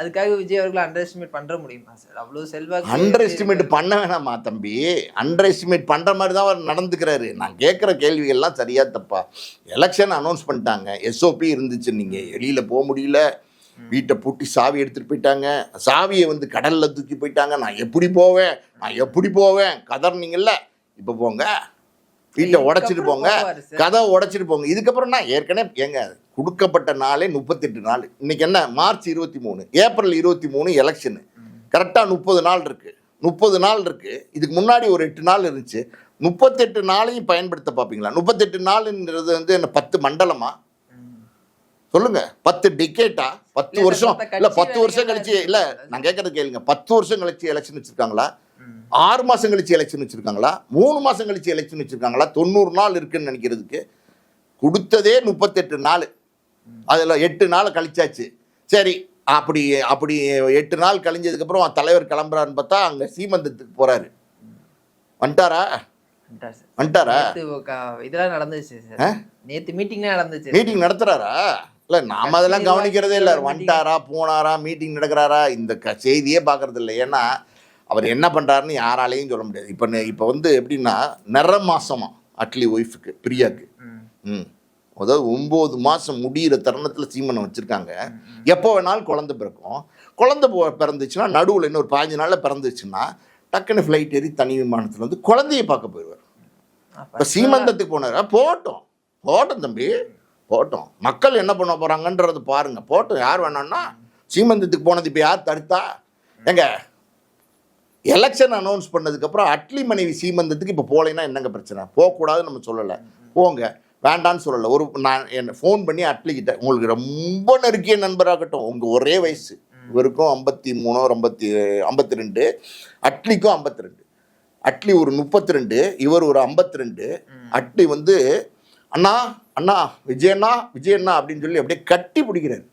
அதுக்காக விஜய் அவர்களை அண்டர் எஸ்டிமேட் பண்ணுற முடியுமா சார்? அவ்வளோ செல்வாக்கு அண்டர் எஸ்டிமேட் பண்ண வேணாமா தம்பி? அண்டர் எஸ்டிமேட் பண்ணுற மாதிரி தான் அவர் நடந்துக்கிறாரு. நான் கேட்குற கேள்விகள்லாம் சரியா தப்பா? எலெக்ஷன் அனௌன்ஸ் பண்ணிட்டாங்க, SOP இருந்துச்சு, நீங்கள் வெளியில் போக முடியல, வீட்டை பூட்டி சாவி எடுத்துகிட்டு போயிட்டாங்க, சாவியை வந்து கடலில் தூக்கி போயிட்டாங்க. நான் எப்படி போவேன் கதர்னீங்கல்ல, இப்போ போங்க, வீட்டை உடைச்சிட்டு போங்க, கதவை உடைச்சிட்டு போங்க. இதுக்கப்புறம் நான் ஏற்கனவே கொடுக்கப்பட்ட நாளே 38 நாள். இன்னைக்கு என்ன? March 23, April 23 election. கரெக்டாக 30 நாள் இருக்குது. 30 நாள் இருக்குது. இதுக்கு முன்னாடி ஒரு 8 நாள் இருந்துச்சு. 38 நாளையும் பயன்படுத்த பார்ப்பீங்களா? 38 நாளுன்றது வந்து என்ன 10 மண்டலமா? சொல்லுங்க, 10 டிகேட்டா? 10 வருஷம் இல்லை, 10 வருஷம் கழிச்சு இல்லை, நான் கேட்கறது கேளுங்க. 10 வருஷம் கழிச்சு எலெக்ஷன் வச்சுருக்காங்களா? 6 மாதம் கழிச்சு எலெக்ஷன் வச்சுருக்காங்களா? 3 மாதம் கழிச்சு எலெக்ஷன் வச்சுருக்காங்களா? 90 நாள் இருக்குன்னு நினைக்கிறதுக்கு கொடுத்ததே 38 நாள். அதில் 8 நாள் கழிச்சாச்சு. சரி, அப்படி அப்படி 8 நாள் கழிஞ்சதுக்கப்புறம் தலைவர் கிளம்புறாருன்னு பார்த்தா அங்கே சீமந்தத்துக்கு போகிறாரு. வந்துட்டாரா? வந்துட்டாரா? இதெல்லாம் நடந்துச்சு சார். நேற்று மீட்டிங்லாம் நடந்துச்சு. மீட்டிங் நடத்துறாரா? இல்லை, நாம அதெல்லாம் கவனிக்கிறதே இல்லை. வந்துட்டாரா, போனாரா, மீட்டிங் நடக்கிறாரா, இந்த செய்தியே பார்க்கறது இல்லை. ஏன்னா அவர் என்ன பண்ணுறாருன்னு யாராலையும் சொல்ல முடியாது. இப்போ வந்து எப்படின்னா நிற மாசமா அட்லி ஒய்ஃபுக்கு, பிரியாவுக்கு. அதாவது 9 மாதம் முடிகிற தருணத்தில் சீமனை வச்சுருக்காங்க. எப்போ வேணாலும் குழந்தை பிறக்கும். குழந்தை பிறந்துச்சுன்னா நடுவில் இன்னொரு 15 நாளில் பிறந்துச்சுன்னா டக்குன்னு ஃப்ளைட் ஏறி தனி விமானத்தில் வந்து குழந்தைய பார்க்க போயிடுவார். இப்போ சீமந்தத்துக்கு போனார். போட்டோம் போட்டோம் தம்பி, போட்டோம். மக்கள் என்ன பண்ண போகிறாங்கன்றது பாருங்கள். போட்டோம். யார் வேணான்னா சீமந்தத்துக்கு போனது இப்போ யார் தடுத்தா? எங்க எலெக்ஷன் அனௌன்ஸ் பண்ணதுக்கப்புறம் அட்லி மனைவி சீமந்தத்துக்கு இப்போ போகலைன்னா என்னங்க பிரச்சனை? போகக்கூடாதுன்னு நம்ம சொல்லலை, போங்க, வேண்டான்னு சொல்லலை. நான் என்னை ஃபோன் பண்ணி அட்லிக்கிட்ட, உங்களுக்கு ரொம்ப நெருக்கிய நண்பராகட்டும், உங்கள் ஒரே வயசு, இவருக்கும் 53 52, அட்லிக்கும் 52, அட்லி ஒரு 32, இவர் ஒரு 52. அட்லி வந்து அண்ணா அண்ணா விஜயண்ணா விஜயண்ணா அப்படின்னு சொல்லி அப்படியே கட்டி பிடிக்கிறாரு.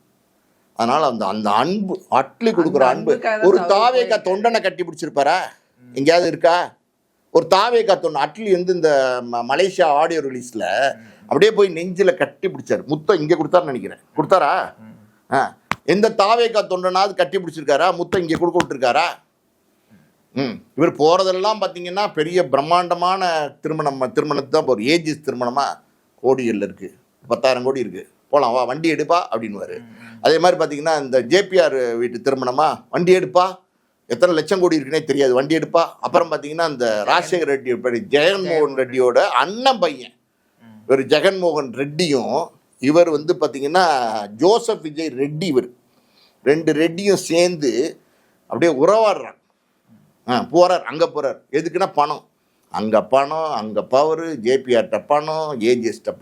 அதனால் அந்த அன்பு, அட்லி கொடுக்குற அன்பு. ஒரு தாவேக்கா தொண்டனை கட்டி பிடிச்சிருப்பாரா? எங்கேயாவது இருக்கா? ஒரு தாவேக்கா தொண்டை அட்லி வந்து இந்த மலேசியா ஆடியோ ரிலீஸில் அப்படியே போய் நெஞ்சில் கட்டி பிடிச்சார். முத்தம் இங்கே கொடுத்தாருன்னு நினைக்கிறேன். கொடுத்தாரா? எந்த தாவேக்கா தொண்டனாவது கட்டி பிடிச்சிருக்காரா? முத்தம் இங்கே கொடுக்க விட்டுருக்காரா? இவர் போகிறதெல்லாம் பார்த்தீங்கன்னா பெரிய பிரம்மாண்டமான திருமணத்து தான் போகிற. ஏஜிஸ் திருமணமாக கோடிகளில் இருக்குது, 10,000 கோடி இருக்குது. போகலாம், வா வண்டி எடுப்பா அப்படின்வாரு. அதே மாதிரி பார்த்தீங்கன்னா இந்த ஜேபிஆர் வீட்டு திருமணமா, வண்டி எடுப்பா, எத்தனை லட்சம் கோடி இருக்குன்னே தெரியாது, வண்டி எடுப்பா. அப்புறம் பார்த்தீங்கன்னா இந்த ராஜசேகர் ரெட்டி, ஜெகன்மோகன் ரெட்டியோட அண்ணன் பையன் இவர் ஜெகன்மோகன் ரெட்டியும், இவர் வந்து பார்த்தீங்கன்னா ஜோசப் விஜய் ரெட்டி, இவர் 2 ரெட்டியும் சேர்ந்து அப்படியே உறவாடுறாங்க. போகிறார், அங்கே போகிறார். எதுக்குன்னா பணம். அங்கே பணம், அங்கே பவர், ஜேபிஆர்ட்ட பணம், ஏஜிஎஸ்ட்ட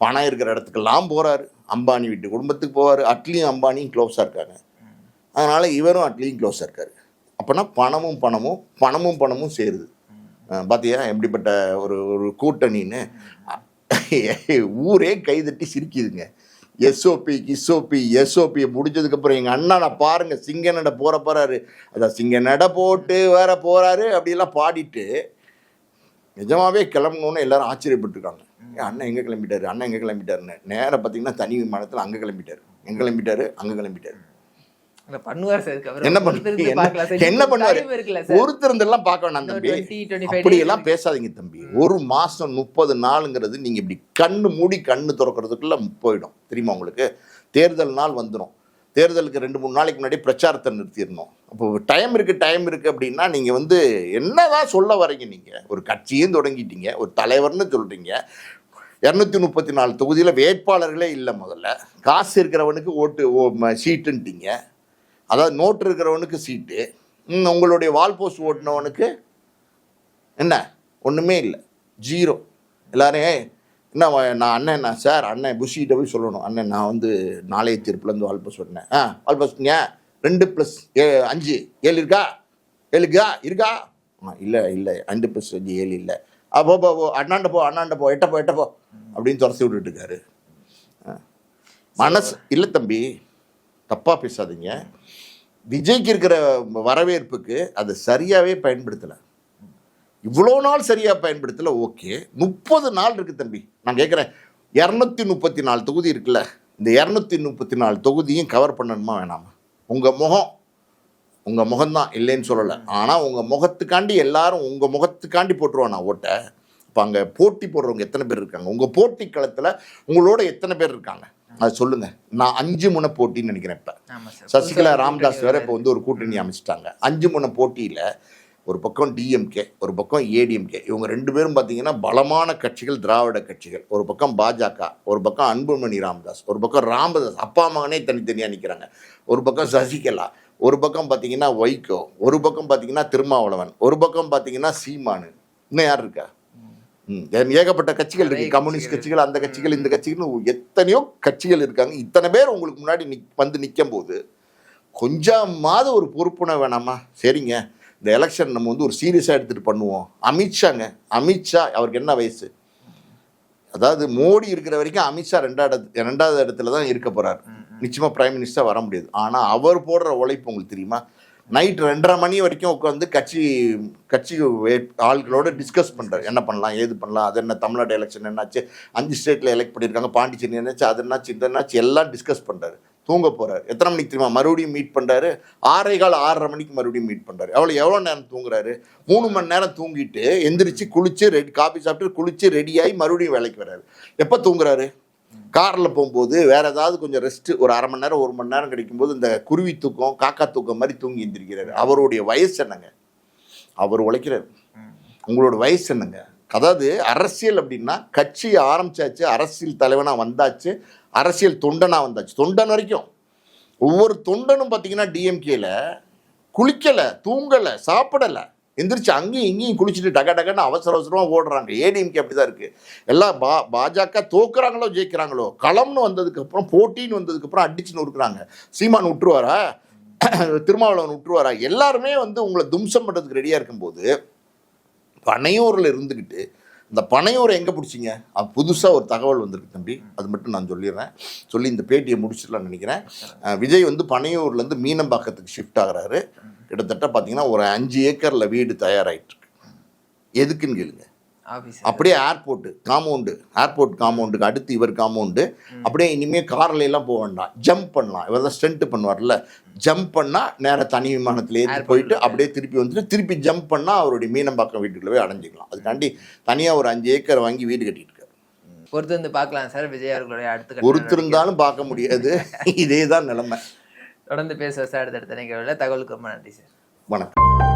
பணம் இருக்கிற இடத்துக்கெல்லாம் போகிறாரு. அம்பானி வீட்டு குடும்பத்துக்கு போவார். அட்லியும் அம்பானியும் க்ளோஸாக இருக்காங்க. அதனால் இவரும் அட்லியும் க்ளோஸாக இருக்கார். அப்போனா பணமும் சேருது. பார்த்தியா எப்படிப்பட்ட ஒரு கூட்டணின்னு. ஊரே கைதட்டி சிரிக்குதுங்க. எஸ்ஓபியை முடிஞ்சதுக்கப்புறம் எங்கள் அண்ணனை பாருங்க, சிங்க நட போகிறாரு. அதான் சிங்க நட போட்டு வேற போகிறாரு. அப்படியெல்லாம் பாடிட்டு நிஜமாவே கிளம்பணுன்னு எல்லாரும் ஆச்சரியப்பட்டுருக்காங்க. அண்ணன் எங்கே கிளம்பிட்டாருன்னு. நேராக பார்த்தீங்கன்னா தனி விமானத்தில் அங்கே கிளம்பிட்டாரு. அங்கே கிளம்பிட்டாரு. என்ன பண்ணுவாரு? ஒருத்தருந்தெல்லாம் பார்க்க வேணாம் தம்பி, அப்படியெல்லாம் பேசாதீங்க தம்பி. 1 மாதம் 30 நாளுங்கிறது நீங்கள் இப்படி கண்ணு திறக்கிறதுக்குள்ள போயிடும். தெரியுமா உங்களுக்கு? தேர்தல் நாள் வந்துடும். தேர்தலுக்கு 2-3 நாளைக்கு முன்னாடி பிரச்சாரத்தை நிறுத்திடணும். அப்போ டைம் இருக்குது அப்படின்னா நீங்கள் வந்து என்னதான் சொல்ல வரீங்க? நீங்கள் ஒரு கட்சியும் தொடங்கிட்டீங்க, ஒரு தலைவர்னு சொல்கிறீங்க. 234 தொகுதியில் வேட்பாளர்களே இல்லை. முதல்ல காசு இருக்கிறவனுக்கு சீட்டுன்ட்டீங்க. அதாவது நோட்டு இருக்கிறவனுக்கு சீட்டு, உங்களுடைய வால் போஸ்ட் ஓட்டினவனுக்கு என்ன ஒன்றுமே இல்லை, 0. எல்லாரும் என்ன நான் அண்ணன் சார் அண்ணன் புஷிகிட்ட போய் சொல்லணும், அண்ணன் நான் வந்து நாளைய தீர்ப்புலேருந்து வால் போஸ்ட் ஓட்டினேன். வால் போஸ்ட்ங்க 2+5 7 இருக்கா? 7 இருக்கா? இல்லை 2+5 7 இல்லை. போ அண்ணாண்ட போ எட்ட போ அப்படின்னு துரத்தி விட்டுட்டு இருக்காரு. மனசு இல்லை தம்பி, தப்பாக பேசாதீங்க. விஜய்க்கு இருக்கிற வரவேற்புக்கு அதை சரியாகவே பயன்படுத்தலை. இவ்வளோ நாள் சரியாக பயன்படுத்தலை. ஓகே, 30 நாள் இருக்குது தம்பி. நான் கேட்குறேன், 234 தொகுதி இருக்குல்ல, இந்த 234 தொகுதியும் கவர் பண்ணணுமா வேணாமா? உங்கள் முகம்தான் இல்லைன்னு சொல்லலை. ஆனால் உங்கள் முகத்துக்காண்டி எல்லாரும் உங்கள் முகத்துக்காண்டி போட்டுருவானா ஓட்டை? இப்போ அங்கே போட்டி போடுறவங்க எத்தனை பேர் இருக்காங்க? உங்கள் போட்டி களத்தில் உங்களோட எத்தனை பேர் இருக்காங்க? அதை சொல்லுங்கள். நான் 5 முனை போட்டின்னு நினைக்கிறேன். இப்போ சசிகலா ராமதாஸ் வேறு இப்போ வந்து ஒரு கூட்டணி அமைச்சிட்டாங்க. 5 முனை போட்டியில் ஒரு பக்கம் டிஎம்கே, ஒரு பக்கம் ஏடிஎம்கே. இவங்க 2 பேரும் பார்த்தீங்கன்னா பலமான கட்சிகள், திராவிட கட்சிகள். ஒரு பக்கம் பாஜக, ஒரு பக்கம் அன்புமணி ராமதாஸ், ஒரு பக்கம் ராமதாஸ் அப்பா மகனே தனித்தனியாக நிற்கிறாங்க. ஒரு பக்கம் சசிகலா, ஒரு பக்கம் பார்த்தீங்கன்னா வைகோ, ஒரு பக்கம் பார்த்தீங்கன்னா திருமாவளவன், ஒரு பக்கம் பார்த்தீங்கன்னா சீமானு. இன்னும் யார் இருக்கா? ஏகப்பட்ட கட்சிகள் இருக்குது. கம்யூனிஸ்ட் கட்சிகள், அந்த கட்சிகள், இந்த கட்சிகள், எத்தனையோ கட்சிகள் இருக்காங்க. இத்தனை பேர் உங்களுக்கு முன்னாடி வந்து நிற்கும் போது கொஞ்சமாவது ஒரு பொறுப்புணை வேணாமா? சரிங்க, இந்த எலெக்ஷன் நம்ம வந்து ஒரு சீரியஸாக எடுத்துகிட்டு பண்ணுவோம். அமித்ஷா அவருக்கு என்ன வயசு? அதாவது மோடி இருக்கிற வரைக்கும் அமித்ஷா 2வது இடத்துல தான் இருக்க போகிறார். நிச்சயமாக பிரைம் மினிஸ்டர் வர முடியாது. ஆனால் அவர் போடுற உழைப்பு உங்களுக்கு தெரியுமா? நைட் 2:30 மணி வரைக்கும் உட்காந்து கட்சி ஆள்களோட டிஸ்கஸ் பண்ணுறாரு. என்ன பண்ணலாம், ஏது பண்ணலாம், அது என்ன தமிழ்நாடு எலெக்ஷன் என்னாச்சு, 5 ஸ்டேட்டில் எலெக்ட் பண்ணியிருக்காங்க, பாண்டிச்சேரி என்னாச்சு, அது என்னாச்சு, இது என்னாச்சு, எல்லாம் டிஸ்கஸ் பண்ணுறாரு. தூங்க போகிறாரு. எத்தனை மணிக்கு தெரியுமா மறுபடியும் மீட் பண்ணுறாரு? 6:15 மணிக்கு மறுபடியும் மீட் பண்ணுறாரு. எவ்வளோ நேரம் தூங்குறாரு? 3 மணி நேரம் தூங்கிட்டு எந்திரிச்சு குளிச்சு காபி சாப்பிட்டு குளிச்சு ரெடியாகி மறுபடியும் வேலைக்கு வர்றாரு. எப்போ தூங்குறாரு? காரில் போகும்போது வேறு ஏதாவது கொஞ்சம் ரெஸ்ட்டு ஒரு 1/2 மணி நேரம் 1 மணி நேரம் கிடைக்கும்போது இந்த குருவி தூக்கம் காக்கா தூக்கம் மாதிரி தூங்கி எந்திரிக்கிறாரு. அவருடைய வயசு என்னங்க? அவர் உழைக்கிறார். உங்களோட வயசு என்னங்க? அதாவது அரசியல் அப்படின்னா கட்சி ஆரம்பிச்சாச்சு, அரசியல் தலைவனாக வந்தாச்சு, அரசியல் தொண்டனாக வந்தாச்சு. தொண்டன் வரைக்கும் ஒவ்வொரு தொண்டனும் பார்த்தீங்கன்னா டிஎம்கேல குளிக்கலை, தூங்கலை, சாப்பிடலை, எந்திரிச்சு அங்கேயும் இங்கேயும் குளிச்சுட்டு டக்குன்னு அவசரமாக ஓடுறாங்க. ஏடிஎம்கே அப்படி தான் இருக்குது. எல்லாம் பாஜக தோக்குறாங்களோ ஜெயிக்கிறாங்களோ, களம்னு வந்ததுக்கப்புறம் போட்டின்னு வந்ததுக்கப்புறம் அடிச்சுன்னு இருக்கிறாங்க. சீமான் விட்டுருவாரா, திருமாவளவன் விட்டுருவாரா? எல்லாருமே உங்களை தும்சம் பண்ணுறதுக்கு ரெடியாக இருக்கும்போது பனையூரில் இருந்துக்கிட்டு இந்த பனையூரை எங்கே பிடிச்சிங்க? புதுசாக ஒரு தகவல் வந்திருக்கு தம்பி, அது மட்டும் நான் சொல்லிடுறேன். சொல்லி இந்த பேட்டியை முடிச்சிடலாம்னு நினைக்கிறேன். விஜய் பனையூர்லேருந்து மீனம்பாக்கத்துக்கு ஷிஃப்ட் ஆகிறாரு. கிட்டத்தட்ட பார்த்தீங்கன்னா ஒரு 5 ஏக்கரில் வீடு தயாராகிட்டு இருக்கு. எதுக்குன்னு கேளுங்க. அப்படியே ஏர்போர்ட் காம்பவுண்டுக்கு அடுத்து இவர் காம்பவுண்டு. அப்படியே இனிமேல் காரில் எல்லாம் போக வேண்டாம், ஜம்ப் பண்ணலாம். இவர் தான் ஸ்டண்ட் பண்ணுவார்ல, ஜம்ப் பண்ணால் நேராக தனி விமானத்தில் ஏற்றி போயிட்டு அப்படியே திருப்பி வந்துட்டு திருப்பி ஜம்ப் பண்ணால் அவருடைய மீனம்பாக்கம் வீட்டுக்குள்ள போய் அடைஞ்சிக்கலாம். அதுக்காண்டி தனியாக ஒரு 5 ஏக்கர் வாங்கி வீடு கட்டிட்டு இருக்காரு. பொறுத்து வந்து பார்க்கலாம் சார் விஜய் அவர்களுடைய அடுத்த பொறுத்திருந்தாலும் பார்க்க முடியாது. இதே தான் நிலைமை. தொடர்ந்து பேசுவோம் சார் அடுத்தடுத்த நிகழ்வில். தகவலுக்கு ரொம்ப நன்றி சார். வணக்கம்.